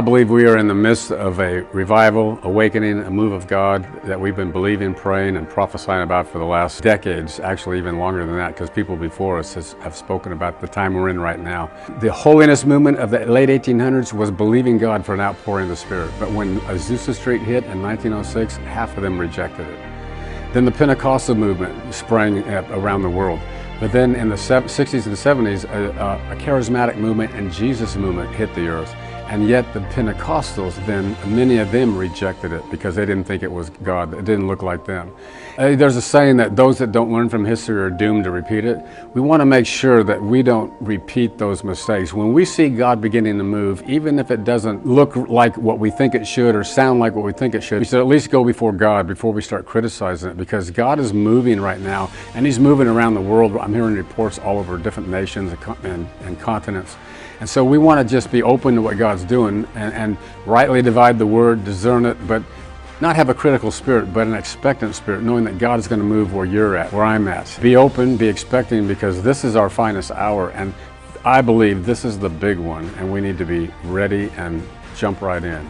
I believe we are in the midst of a revival, awakening, a move of God that we've been believing, praying, and prophesying about for the last decades, actually even longer than that, because people before us have spoken about the time we're in right now. The holiness movement of the late 1800s was believing God for an outpouring of the Spirit. But when Azusa Street hit in 1906, half of them rejected it. Then the Pentecostal movement sprang up around the world. But then in the 60s and 70s, a charismatic movement and Jesus movement hit the earth. And yet the Pentecostals, then many of them rejected it because they didn't think it was God. It didn't look like them. There's a saying that those that don't learn from history are doomed to repeat it. We want to make sure that we don't repeat those mistakes. When we see God beginning to move, even if it doesn't look like what we think it should or sound like what we think it should, we should at least go before God before we start criticizing it, because God is moving right now, and He's moving around the world. I'm hearing reports all over different nations and continents. And so we want to just be open to what God's doing and rightly divide the word, discern it, but not have a critical spirit, but an expectant spirit, knowing that God is going to move where you're at, where I'm at. Be open, be expecting, because this is our finest hour, and I believe this is the big one, and we need to be ready and jump right in.